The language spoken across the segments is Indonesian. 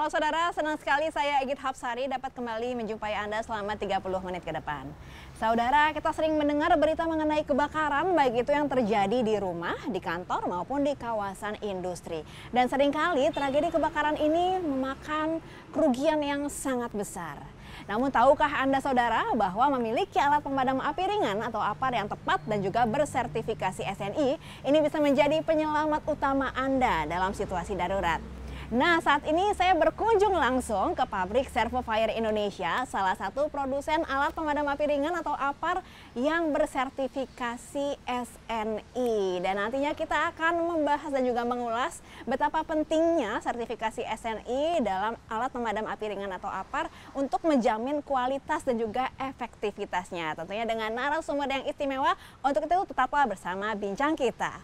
Halo saudara, senang sekali saya Egit Hapsari dapat kembali menjumpai Anda selama 30 menit ke depan. Saudara, kita sering mendengar berita mengenai kebakaran, baik itu yang terjadi di rumah, di kantor, maupun di kawasan industri. Dan seringkali tragedi kebakaran ini memakan kerugian yang sangat besar. Namun tahukah Anda saudara bahwa memiliki alat pemadam api ringan atau APAR yang tepat dan juga bersertifikasi SNI, ini bisa menjadi penyelamat utama Anda dalam situasi darurat. Nah, saat ini saya berkunjung langsung ke pabrik Servo Fire Indonesia, salah satu produsen alat pemadam api ringan atau APAR yang bersertifikasi SNI. Dan nantinya kita akan membahas dan juga mengulas betapa pentingnya sertifikasi SNI dalam alat pemadam api ringan atau APAR untuk menjamin kualitas dan juga efektivitasnya. Tentunya dengan narasumber yang istimewa, untuk itu tetaplah bersama Bincang Kita.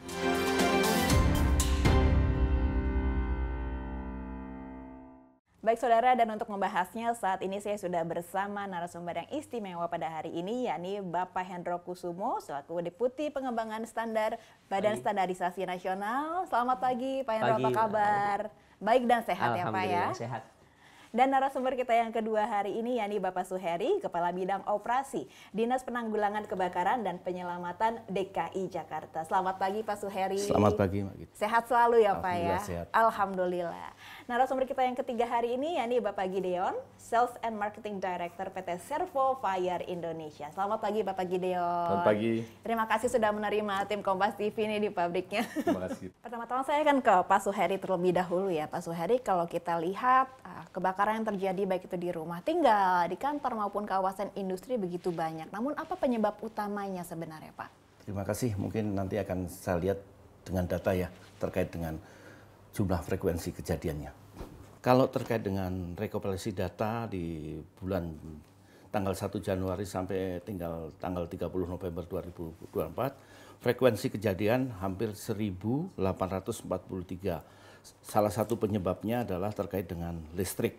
Baik saudara, dan untuk membahasnya saat ini saya sudah bersama narasumber yang istimewa pada hari ini, yakni Bapak Hendro Kusumo selaku Deputi Pengembangan Standar Badan Standarisasi Nasional. Selamat pagi Pak Hendro, apa kabar? Baik dan sehat ya Pak ya? Sehat. Dan narasumber kita yang kedua hari ini yakni Bapak Suheri, Kepala Bidang Operasi Dinas Penanggulangan Kebakaran dan Penyelamatan DKI Jakarta. Selamat pagi Pak Suheri. Selamat pagi Mbak Gita. Sehat selalu ya Pak ya? Sehat. Alhamdulillah. Narasumber kita yang ketiga hari ini yakni Bapak Gideon, Sales and Marketing Director PT Servo Fire Indonesia. Selamat pagi Bapak Gideon. Selamat pagi. Terima kasih sudah menerima tim Kompas TV ini di pabriknya. Terima kasih. Pertama-tama saya akan ke Pak Suheri terlebih dahulu ya. Pak Suheri, kalau kita lihat kebakaran yang terjadi baik itu di rumah tinggal, di kantor maupun kawasan industri begitu banyak. Namun apa penyebab utamanya sebenarnya Pak? Terima kasih. Mungkin nanti akan saya lihat dengan data ya terkait dengan jumlah frekuensi kejadiannya. Kalau terkait dengan rekopilasi data di bulan tanggal 1 Januari sampai tanggal 30 November 2024, frekuensi kejadian hampir 1.843. Salah satu penyebabnya adalah terkait dengan listrik,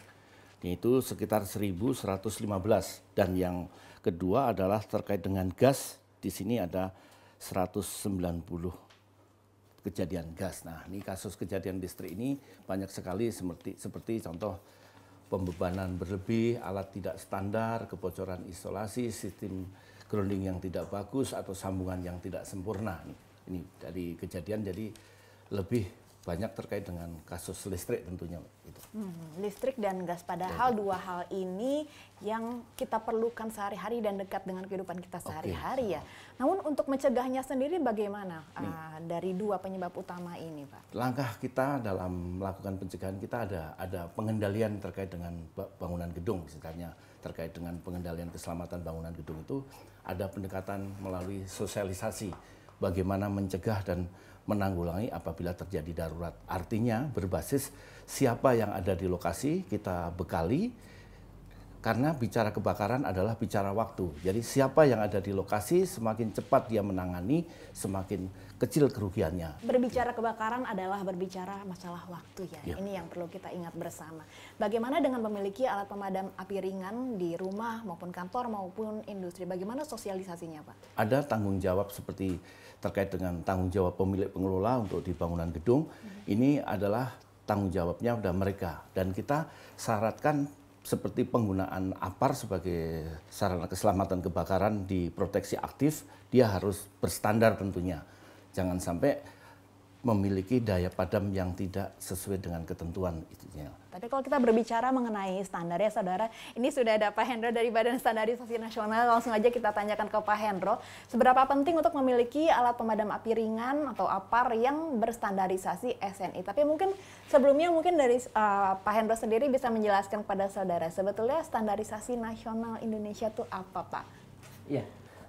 yaitu sekitar 1.115. Dan yang kedua adalah terkait dengan gas, di sini ada 190 kejadian gas. Nah, ini kasus kejadian listrik ini banyak sekali seperti contoh pembebanan berlebih, alat tidak standar, kebocoran isolasi, sistem grounding yang tidak bagus atau sambungan yang tidak sempurna. Ini dari kejadian jadi lebih banyak terkait dengan kasus listrik tentunya. Listrik dan gas, padahal dua hal ini yang kita perlukan sehari-hari dan dekat dengan kehidupan kita sehari-hari ya. Namun untuk mencegahnya sendiri bagaimana dari dua penyebab utama ini Pak? Langkah kita dalam melakukan pencegahan kita ada pengendalian terkait dengan bangunan gedung, misalnya terkait dengan pengendalian keselamatan bangunan gedung itu ada pendekatan melalui sosialisasi bagaimana mencegah dan menanggulangi apabila terjadi darurat. Artinya berbasis siapa yang ada di lokasi kita bekali, karena bicara kebakaran adalah bicara waktu. Jadi siapa yang ada di lokasi semakin cepat dia menangani, semakin kecil kerugiannya. Berbicara kebakaran adalah berbicara masalah waktu ya. Ini yang perlu kita ingat bersama. Bagaimana dengan memiliki alat pemadam api ringan di rumah maupun kantor maupun industri? Bagaimana sosialisasinya Pak? Ada tanggung jawab seperti terkait dengan tanggung jawab pemilik pengelola untuk di bangunan gedung. Ini adalah tanggung jawabnya pada mereka. Dan kita syaratkan seperti penggunaan APAR sebagai sarana keselamatan kebakaran di proteksi aktif, dia harus berstandar tentunya. Jangan sampai memiliki daya padam yang tidak sesuai dengan ketentuan itunya. Tapi kalau kita berbicara mengenai standar ya saudara, ini sudah ada Pak Hendro dari Badan Standarisasi Nasional. Langsung aja kita tanyakan ke Pak Hendro, seberapa penting untuk memiliki alat pemadam api ringan atau APAR yang berstandarisasi SNI. Tapi mungkin sebelumnya dari Pak Hendro sendiri bisa menjelaskan kepada saudara, sebetulnya standarisasi nasional Indonesia itu apa Pak? Ya.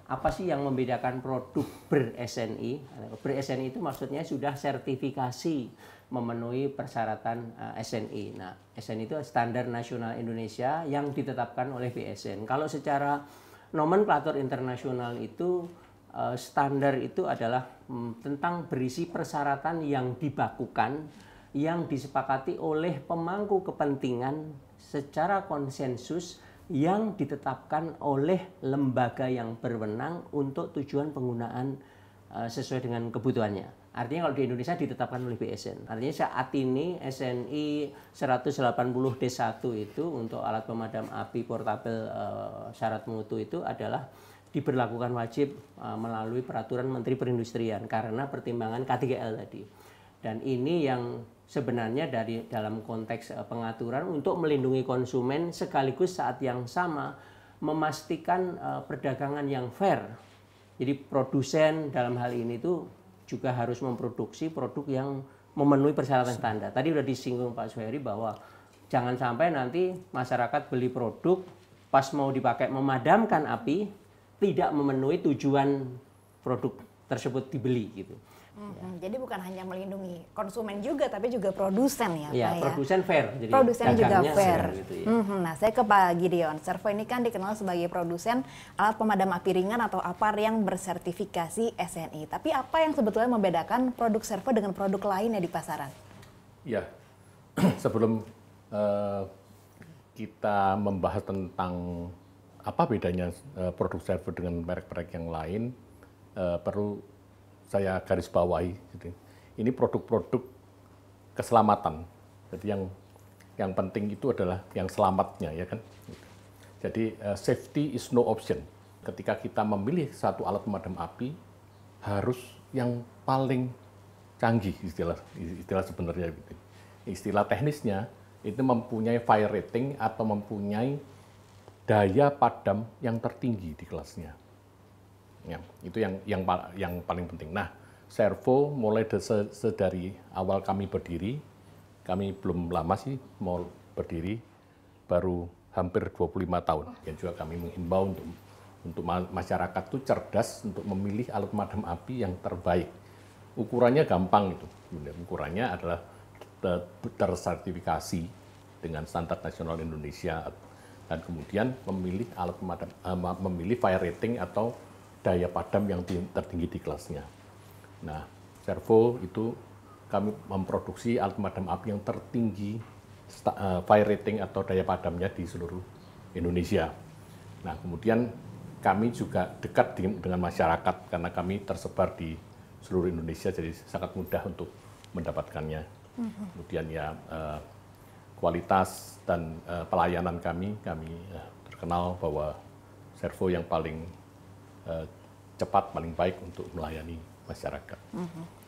Apa sih yang membedakan produk ber-SNI? Ber-SNI itu maksudnya sudah sertifikasi memenuhi persyaratan SNI. Nah, SNI itu Standar Nasional Indonesia yang ditetapkan oleh BSN. Kalau secara nomenklatur internasional itu standar itu adalah tentang berisi persyaratan yang dibakukan, yang disepakati oleh pemangku kepentingan secara konsensus yang ditetapkan oleh lembaga yang berwenang untuk tujuan penggunaan sesuai dengan kebutuhannya. Artinya kalau di Indonesia ditetapkan oleh BSN. Artinya saat ini SNI 180D1 itu untuk alat pemadam api portabel syarat mutu itu adalah diberlakukan wajib melalui peraturan Menteri Perindustrian karena pertimbangan K3L tadi. Dan ini yang sebenarnya dalam konteks pengaturan untuk melindungi konsumen sekaligus saat yang sama memastikan perdagangan yang fair. Jadi produsen dalam hal ini tuh juga harus memproduksi produk yang memenuhi persyaratan standar. Tadi sudah disinggung Pak Suheri bahwa jangan sampai nanti masyarakat beli produk pas mau dipakai memadamkan api tidak memenuhi tujuan produk tersebut dibeli gitu. Jadi bukan hanya melindungi konsumen juga, tapi juga produsen ya, Pak ya. Produsen fair. Jadi produsen juga fair. Gitu, ya. Nah, saya ke Pak Gideon. Servo ini kan dikenal sebagai produsen alat pemadam api ringan atau APAR yang bersertifikasi SNI. Tapi apa yang sebetulnya membedakan produk Servo dengan produk lainnya di pasaran? Ya, sebelum kita membahas tentang apa bedanya produk Servo dengan merek-merek yang lain, perlu saya garis bawahi. Gitu. Ini produk-produk keselamatan. Jadi yang penting itu adalah yang selamatnya, ya kan. Jadi safety is no option. Ketika kita memilih satu alat pemadam api, harus yang paling canggih istilah sebenarnya. Gitu. Istilah teknisnya itu mempunyai fire rating atau mempunyai daya padam yang tertinggi di kelasnya. Ya, itu yang paling penting. Nah, Servo mulai dari awal kami berdiri, kami belum lama sih mau berdiri, baru hampir 25 tahun. Yang juga kami menghimbau untuk masyarakat itu cerdas untuk memilih alat pemadam api yang terbaik. Ukurannya gampang itu, ukurannya adalah tersertifikasi dengan standar nasional Indonesia dan kemudian memilih alat pemadam, memilih fire rating atau daya padam yang tertinggi di kelasnya. Nah, Servo itu kami memproduksi alat pemadam api yang tertinggi fire rating atau daya padamnya di seluruh Indonesia. Nah, kemudian kami juga dekat dengan masyarakat karena kami tersebar di seluruh Indonesia, jadi sangat mudah untuk mendapatkannya. Kemudian ya kualitas dan pelayanan kami terkenal bahwa Servo yang paling cepat, paling baik untuk melayani masyarakat.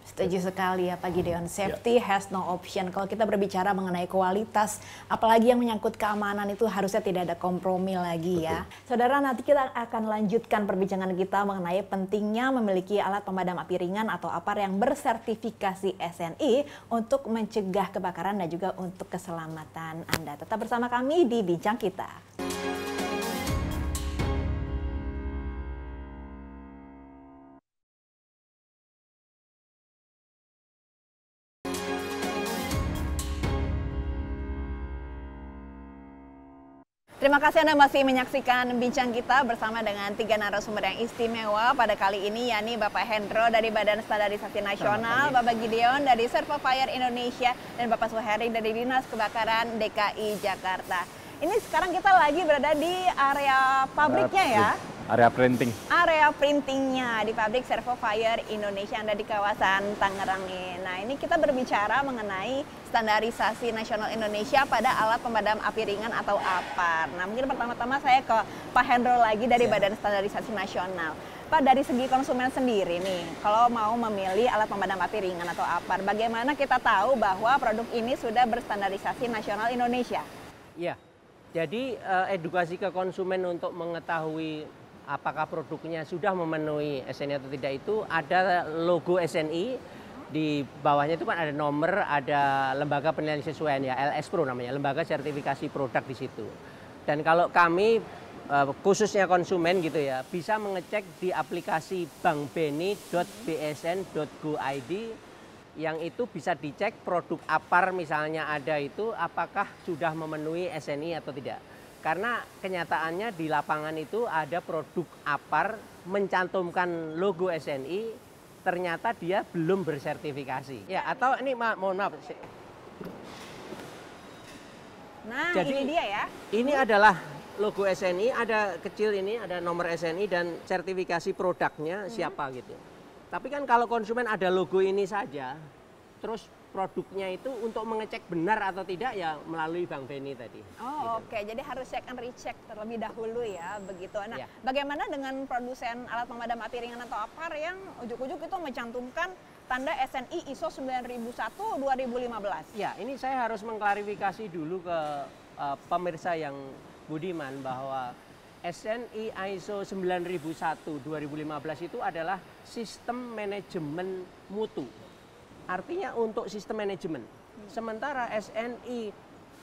Setuju sekali ya Pak Gideon, safety has no option. Kalau kita berbicara mengenai kualitas, apalagi yang menyangkut keamanan itu harusnya tidak ada kompromi lagi. Betul. Ya. Saudara, nanti kita akan lanjutkan perbincangan kita mengenai pentingnya memiliki alat pemadam api ringan atau APAR yang bersertifikasi SNI untuk mencegah kebakaran dan juga untuk keselamatan Anda. Tetap bersama kami di Bincang Kita. Terima kasih Anda masih menyaksikan Bincang Kita bersama dengan 3 narasumber yang istimewa pada kali ini, yakni Bapak Hendro dari Badan Standarisasi Nasional, Bapak Gideon dari Servo Fire Indonesia, dan Bapak Suheri dari Dinas Kebakaran DKI Jakarta. Ini sekarang kita lagi berada di area pabriknya ya? Area printing. Area printingnya di pabrik Servo Fire Indonesia yang ada di kawasan Tangerang nih. Nah, ini kita berbicara mengenai standarisasi nasional Indonesia pada alat pemadam api ringan atau APAR. Nah, mungkin pertama-tama saya ke Pak Hendro lagi dari Badan Standarisasi Nasional. Pak, dari segi konsumen sendiri nih, kalau mau memilih alat pemadam api ringan atau APAR, bagaimana kita tahu bahwa produk ini sudah berstandarisasi nasional Indonesia? Iya, jadi edukasi ke konsumen untuk mengetahui apakah produknya sudah memenuhi SNI atau tidak itu ada logo SNI, di bawahnya itu kan ada nomor, ada lembaga penilaian kesesuaian ya, LS Pro namanya, lembaga sertifikasi produk di situ. Dan kalau kami khususnya konsumen gitu ya, bisa mengecek di aplikasi bankbeni.bsn.go.id yang itu bisa dicek produk APAR misalnya ada itu apakah sudah memenuhi SNI atau tidak. Karena kenyataannya di lapangan itu ada produk APAR mencantumkan logo SNI, ternyata dia belum bersertifikasi. Ya, atau ini mohon maaf. Nah, jadi, ini dia ya. Ini adalah logo SNI, ada kecil ini, ada nomor SNI dan sertifikasi produknya siapa gitu. Tapi kan kalau konsumen ada logo ini saja, terus produknya itu untuk mengecek benar atau tidak ya melalui Bang Benny tadi. Oh oke, jadi harus check and recheck terlebih dahulu ya begitu. Nah, Iya. bagaimana dengan produsen alat pemadam api ringan atau APAR yang ujuk-ujuk itu mencantumkan tanda SNI ISO 9001/2015? Ya, ini saya harus mengklarifikasi dulu ke pemirsa yang budiman bahwa SNI ISO 9001/2015 itu adalah sistem manajemen mutu. Artinya untuk sistem manajemen. Sementara SNI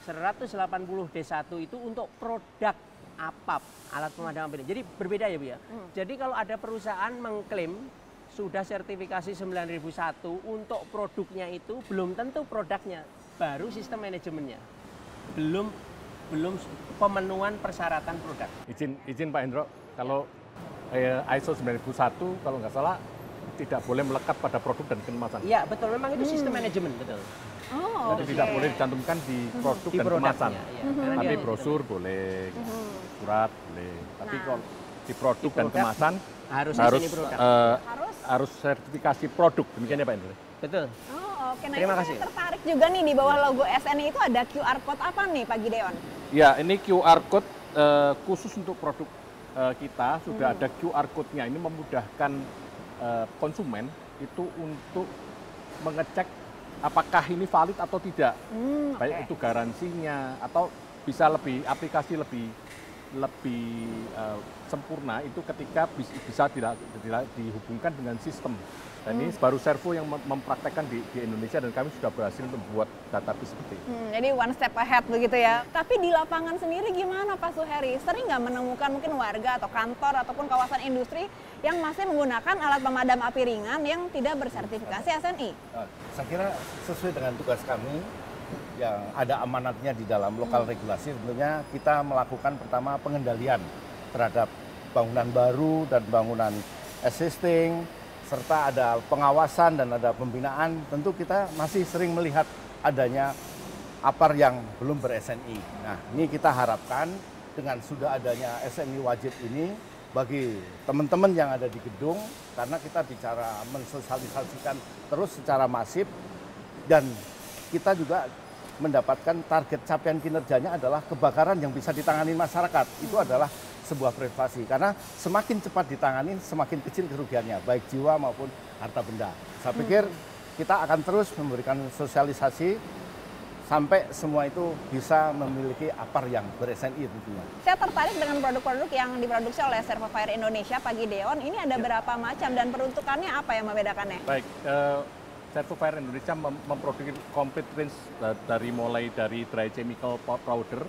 180D1 itu untuk produk APAP, alat pemadam api. Jadi berbeda ya Bu ya. Jadi kalau ada perusahaan mengklaim sudah sertifikasi 9001 untuk produknya itu belum tentu produknya, baru sistem manajemennya. Belum pemenuhan persyaratan produk. Izin Pak Hendro, kalau ISO 9001 kalau nggak salah tidak boleh melekat pada produk dan kemasan. Iya betul, memang itu sistem manajemen betul. Oh, Jadi tidak boleh dicantumkan di produk Di dan produknya, kemasan. iya. Karena Nanti dia- brosur boleh, surat boleh. Tapi Nah. kalau di produk Di dan produk kemasan harus harus di sini produk. harus sertifikasi produk. Demikian ya Pak Hendro. Betul. Oh, oke. Nah, Terima ini kasih. saya tertarik juga nih di bawah logo SNI itu ada QR code apa nih Pak Gideon? Ya, ini QR code khusus untuk produk kita sudah ada QR code-nya. Ini memudahkan konsumen itu untuk mengecek apakah ini valid atau tidak. Baik Oke. itu garansinya atau bisa lebih aplikasi lebih sempurna itu ketika bisa dihubungkan dengan sistem. Dan ini baru Servo yang mempraktekkan di Indonesia dan kami sudah berhasil membuat database seperti itu. Jadi one step ahead begitu ya. Tapi di lapangan sendiri gimana Pak Suheri? Sering nggak menemukan mungkin warga atau kantor ataupun kawasan industri yang masih menggunakan alat pemadam api ringan yang tidak bersertifikasi SNI? Saya kira sesuai dengan tugas kami yang ada amanatnya di dalam lokal regulasi, tentunya kita melakukan pertama pengendalian terhadap bangunan baru dan bangunan existing, serta ada pengawasan dan ada pembinaan. Tentu kita masih sering melihat adanya APAR yang belum ber-SNI. Nah, ini kita harapkan dengan sudah adanya SNI wajib ini bagi teman-teman yang ada di gedung, karena kita bicara mensosialisasikan terus secara masif, dan kita juga mendapatkan target capaian kinerjanya adalah kebakaran yang bisa ditangani masyarakat. Itu adalah sebuah prestasi, karena semakin cepat ditangani semakin kecil kerugiannya, baik jiwa maupun harta benda. Saya pikir kita akan terus memberikan sosialisasi sampai semua itu bisa memiliki APAR yang ber-SNI tentunya. Saya tertarik dengan produk-produk yang diproduksi oleh Servo Fire Indonesia, Pak Gideon. Ini ada berapa macam dan peruntukannya apa yang membedakannya? Baik, Servo Fire Indonesia memproduksi complete range dari mulai dari dry chemical powder.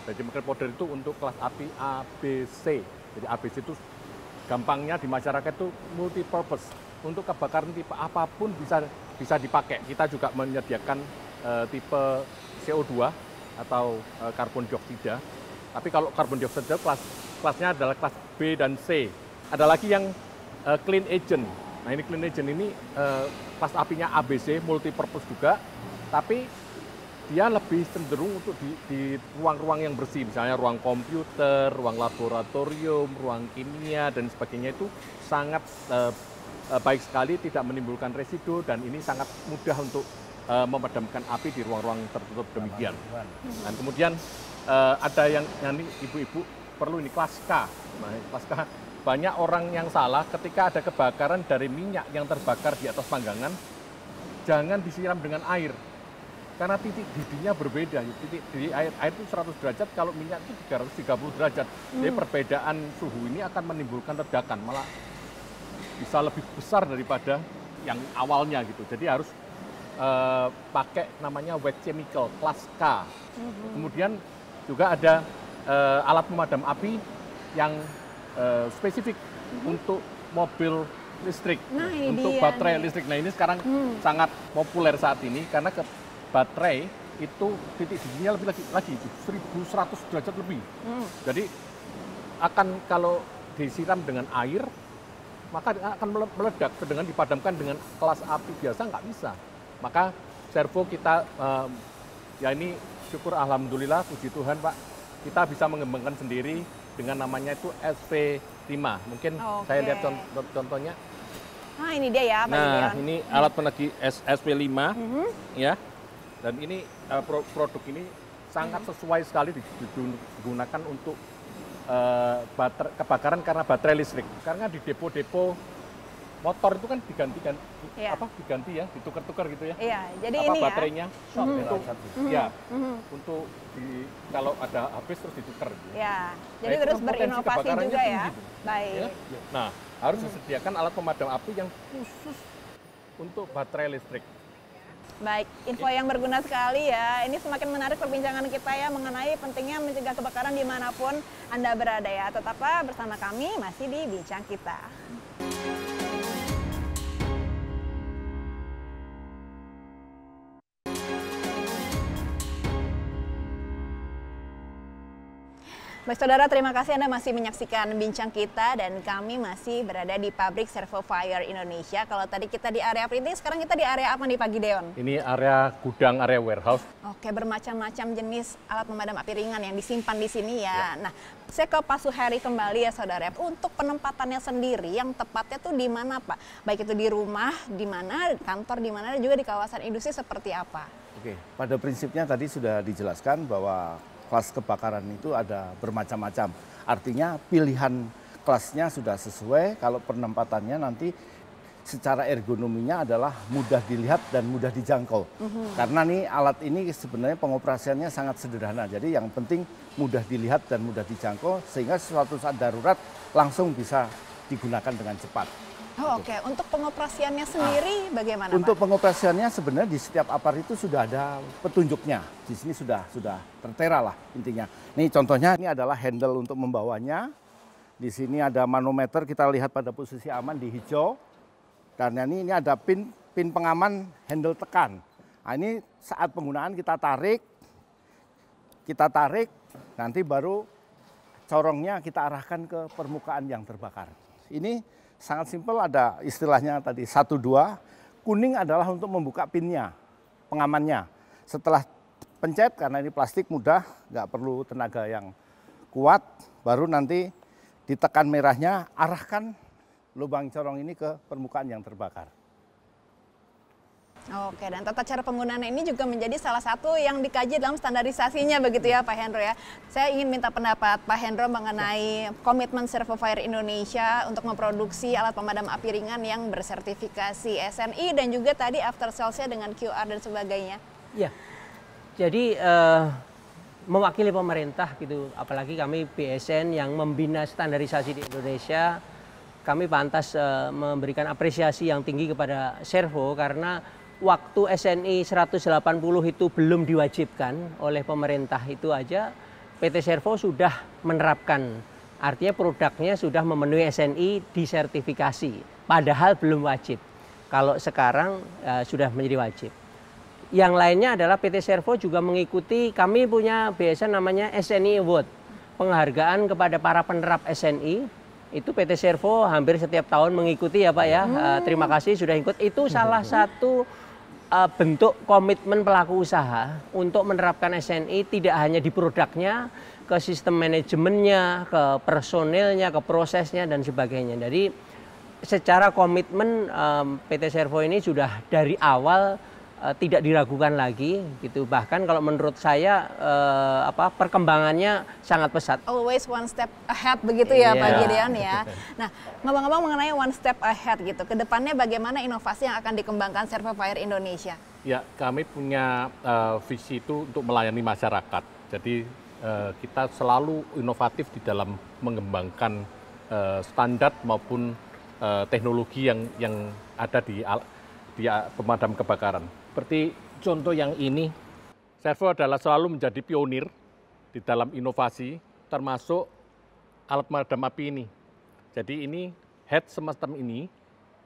Dry chemical powder itu untuk kelas api ABC. Jadi ABC itu gampangnya di masyarakat itu multi purpose. Untuk kebakaran tipe apapun bisa dipakai. Kita juga menyediakan tipe CO2 atau karbon dioksida. Tapi kalau karbon dioksida kelasnya adalah kelas B dan C. Ada lagi yang clean agent. Nah ini clean agent ini kelas apinya ABC, multi purpose juga, tapi dia lebih cenderung untuk di ruang-ruang yang bersih, misalnya ruang komputer, ruang laboratorium, ruang kimia dan sebagainya itu sangat baik sekali, tidak menimbulkan residu dan ini sangat mudah untuk memadamkan api di ruang-ruang tertutup demikian. Dan kemudian ada yang ini ibu-ibu perlu ini kelas K. Nah, kelas K banyak orang yang salah ketika ada kebakaran dari minyak yang terbakar di atas panggangan, jangan disiram dengan air. Karena titik didihnya berbeda, titik didih air itu 100 derajat, kalau minyak itu 330 derajat. Jadi perbedaan suhu ini akan menimbulkan ledakan, malah bisa lebih besar daripada yang awalnya gitu. Jadi harus pakai namanya wet chemical, kelas K. Kemudian juga ada alat pemadam api yang spesifik untuk mobil listrik, Nah, ini untuk dia baterai nih. listrik. Nah ini sekarang sangat populer saat ini karena baterai itu titik didihnya lebih lagi itu 1100 derajat lebih. Jadi akan kalau disiram dengan air maka akan meledak, sedangkan dipadamkan dengan kelas api biasa nggak bisa. Maka Servo kita ya ini syukur alhamdulillah puji Tuhan Pak, kita bisa mengembangkan sendiri dengan namanya itu SP5. Mungkin saya lihat contohnya. Ah, ini dia ya, Pak Nah, Gideon. ini alat penagih SP5 ya. Dan ini produk ini sangat sesuai sekali digunakan untuk kebakaran karena baterai listrik. Karena di depo-depo motor itu kan diganti ya, ditukar-tukar gitu ya. Iya, jadi ini baterainya ya. untuk untuk kalau ada habis terus ditukar. Gitu. Ya, jadi itu terus kan potensi berinovasi kebakarannya juga ya. tinggi tuh. Baik. Ya. Nah, harus disediakan alat pemadam api yang khusus untuk baterai listrik. Baik, info yang berguna sekali ya. Ini semakin menarik perbincangan kita ya mengenai pentingnya mencegah kebakaran dimanapun Anda berada ya. Tetaplah bersama kami masih di Bincang Kita. Baik saudara, terima kasih Anda masih menyaksikan Bincang Kita dan kami masih berada di pabrik Servo Fire Indonesia. Kalau tadi kita di area printing, sekarang kita di area apa nih Pak Gideon? Ini area gudang, area warehouse. Oke, bermacam-macam jenis alat pemadam api ringan yang disimpan di sini ya. Nah, saya ke Pak Suheri kembali ya saudara. Untuk penempatannya sendiri yang tepatnya tuh di mana Pak? Baik itu di rumah, di mana, kantor di mana, dan juga di kawasan industri seperti apa? Oke, pada prinsipnya tadi sudah dijelaskan bahwa kelas kebakaran itu ada bermacam-macam. Artinya pilihan kelasnya sudah sesuai, kalau penempatannya nanti secara ergonominya adalah mudah dilihat dan mudah dijangkau. Karena nih alat ini sebenarnya pengoperasiannya sangat sederhana. Jadi yang penting mudah dilihat dan mudah dijangkau sehingga suatu saat darurat langsung bisa digunakan dengan cepat. Oh, oke. Untuk pengoperasiannya sendiri bagaimana Untuk Pak? pengoperasiannya sebenarnya di setiap apar itu sudah ada petunjuknya. Di sini sudah tertera lah intinya. Ini contohnya, ini adalah handle untuk membawanya. Di sini ada manometer, kita lihat pada posisi aman di hijau. Dan ini ada pin pengaman handle tekan. Nah, ini saat penggunaan kita tarik, nanti baru corongnya kita arahkan ke permukaan yang terbakar. Ini sangat simpel, ada istilahnya tadi 1, 2. Kuning adalah untuk membuka pinnya, pengamannya. Setelah pencet, karena ini plastik mudah, nggak perlu tenaga yang kuat, baru nanti ditekan merahnya, arahkan lubang corong ini ke permukaan yang terbakar. Oke, dan tata cara penggunaan ini juga menjadi salah satu yang dikaji dalam standarisasinya begitu ya Pak Hendro ya. Saya ingin minta pendapat Pak Hendro mengenai komitmen Servo Fire Indonesia untuk memproduksi alat pemadam api ringan yang bersertifikasi SNI dan juga tadi after sales-nya dengan QR dan sebagainya. Ya, jadi mewakili pemerintah gitu, apalagi kami BSN yang membina standarisasi di Indonesia, kami pantas memberikan apresiasi yang tinggi kepada Servo karena waktu SNI 180 itu belum diwajibkan oleh pemerintah itu aja PT Servo sudah menerapkan. Artinya produknya sudah memenuhi SNI disertifikasi, padahal belum wajib. Kalau sekarang sudah menjadi wajib. Yang lainnya adalah PT Servo juga mengikuti, kami punya BSN namanya SNI Award. Penghargaan kepada para penerap SNI, itu PT Servo hampir setiap tahun mengikuti ya Pak ya. Terima kasih sudah ikut. Itu salah satu bentuk komitmen pelaku usaha untuk menerapkan SNI tidak hanya di produknya, ke sistem manajemennya, ke personilnya, ke prosesnya dan sebagainya. Jadi secara komitmen PT Servo ini sudah dari awal tidak diragukan lagi gitu. Bahkan kalau menurut saya perkembangannya sangat pesat. Always one step ahead begitu ya Pak Gideon ya. Nah, ngomong-ngomong mengenai one step ahead gitu, kedepannya bagaimana inovasi yang akan dikembangkan Servo Fire Indonesia? Ya, kami punya visi itu untuk melayani masyarakat. Jadi kita selalu inovatif di dalam mengembangkan standar maupun teknologi yang ada di pemadam kebakaran. Seperti contoh yang ini, Servo adalah selalu menjadi pionir di dalam inovasi, termasuk alat pemadam api ini. Jadi ini head semacam ini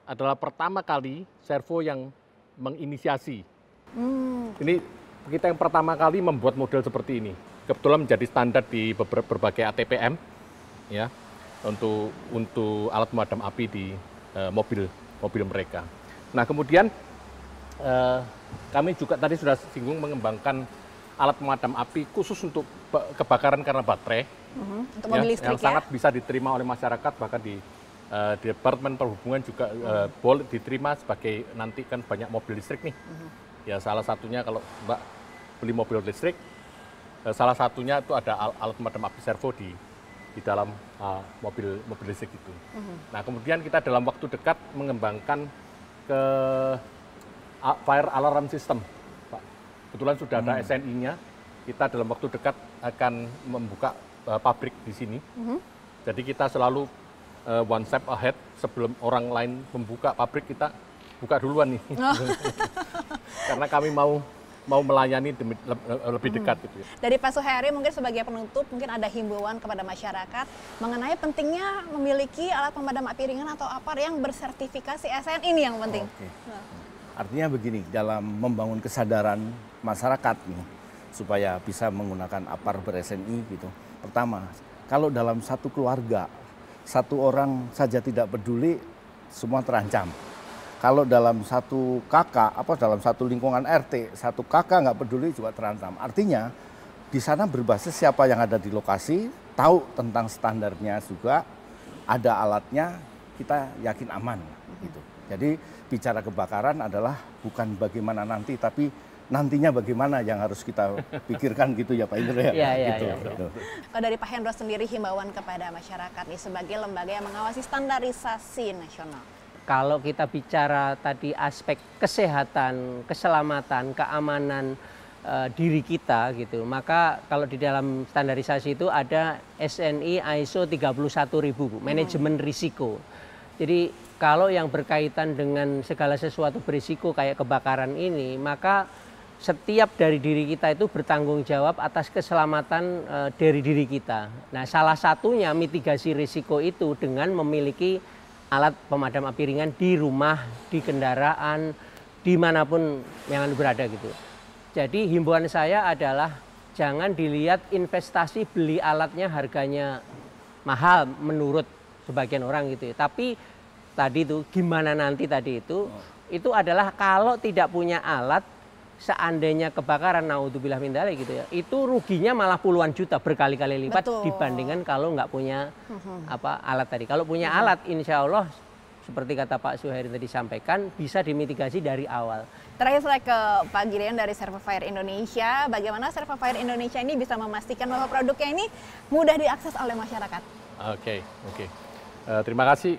adalah pertama kali Servo yang menginisiasi. Ini kita yang pertama kali membuat model seperti ini. Kebetulan menjadi standar di berbagai ATPM, ya, untuk alat pemadam api di mobil mereka. Nah kemudian kami juga tadi sudah singgung mengembangkan alat pemadam api khusus untuk kebakaran karena baterai, untuk mobil listrik yang sangat bisa diterima oleh masyarakat bahkan di Departemen Perhubungan juga boleh diterima sebagai nanti kan banyak mobil listrik nih. Ya salah satunya kalau Mbak beli mobil listrik, salah satunya itu ada alat pemadam api servo di dalam mobil listrik itu. Nah kemudian kita dalam waktu dekat mengembangkan ke fire alarm system, Pak. Kebetulan sudah ada SNI-nya. Kita dalam waktu dekat akan membuka pabrik di sini. Jadi kita selalu one step ahead sebelum orang lain membuka pabrik, kita buka duluan nih. Karena kami mau melayani lebih dekat gitu ya. Dari Pak Suheri mungkin sebagai penutup, mungkin ada himbauan kepada masyarakat mengenai pentingnya memiliki alat pemadam api ringan atau APAR yang bersertifikasi SNI ini yang penting. Oke. Artinya begini, dalam membangun kesadaran masyarakat nih, supaya bisa menggunakan APAR ber-SNI gitu. Pertama, kalau dalam satu keluarga, satu orang saja tidak peduli, semua terancam. Kalau dalam satu kakak, dalam satu lingkungan RT, satu kakak nggak peduli juga terancam. Artinya di sana berbasis siapa yang ada di lokasi, tahu tentang standarnya juga, ada alatnya, kita yakin aman. Gitu. Jadi bicara kebakaran adalah bukan bagaimana nanti, tapi nantinya bagaimana yang harus kita pikirkan gitu ya Pak Indra ya. Gitu. Kalau dari Pak Hendro sendiri himbauan kepada masyarakat nih sebagai lembaga yang mengawasi standarisasi nasional. Kalau kita bicara tadi aspek kesehatan, keselamatan, keamanan diri kita gitu, maka kalau di dalam standarisasi itu ada SNI ISO 31000 Bu, manajemen risiko. Jadi kalau yang berkaitan dengan segala sesuatu berisiko kayak kebakaran ini, maka setiap dari diri kita itu bertanggung jawab atas keselamatan dari diri kita. Nah, salah satunya mitigasi risiko itu dengan memiliki alat pemadam api ringan di rumah, di kendaraan, dimanapun yang berada gitu. Jadi himbauan saya adalah jangan dilihat investasi beli alatnya harganya mahal menurut sebagian orang gitu ya. Tapi tadi itu gimana nanti tadi itu adalah kalau tidak punya alat, seandainya kebakaran, naudzubillah min dzalik gitu ya, itu ruginya malah puluhan juta, berkali-kali lipat. Betul. Dibandingkan kalau nggak punya alat tadi. Kalau punya alat, insya Allah seperti kata Pak Suheri tadi sampaikan, bisa dimitigasi dari awal. Terakhir saya ke Pak Gideon dari Servofire Indonesia. Bagaimana Servofire Indonesia ini bisa memastikan bahwa produknya ini mudah diakses oleh masyarakat? Oke. Terima kasih.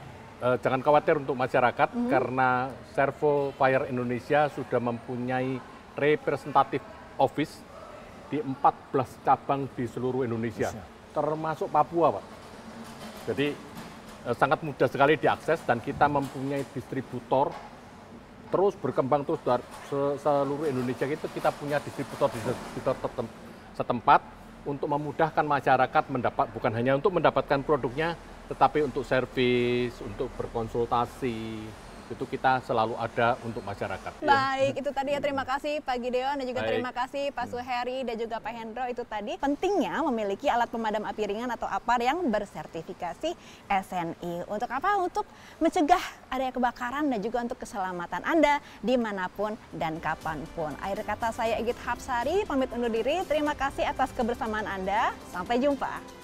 Jangan khawatir untuk masyarakat karena Servofire Indonesia sudah mempunyai representatif office di 14 cabang di seluruh Indonesia, termasuk Papua, Pak. Jadi sangat mudah sekali diakses dan kita mempunyai distributor terus berkembang terus dari seluruh Indonesia. Kita punya distributor setempat untuk memudahkan masyarakat bukan hanya untuk mendapatkan produknya, tetapi untuk servis, untuk berkonsultasi. Itu kita selalu ada untuk masyarakat. Baik, itu tadi ya, terima kasih Pak Gideon dan juga terima kasih Pak Suheri dan juga Pak Hendro. Itu tadi pentingnya memiliki alat pemadam api ringan atau APAR yang bersertifikasi SNI. Untuk apa? Untuk mencegah adanya kebakaran dan juga untuk keselamatan Anda dimanapun dan kapanpun. Akhir kata saya Igit Hapsari, pamit undur diri. Terima kasih atas kebersamaan Anda. Sampai jumpa.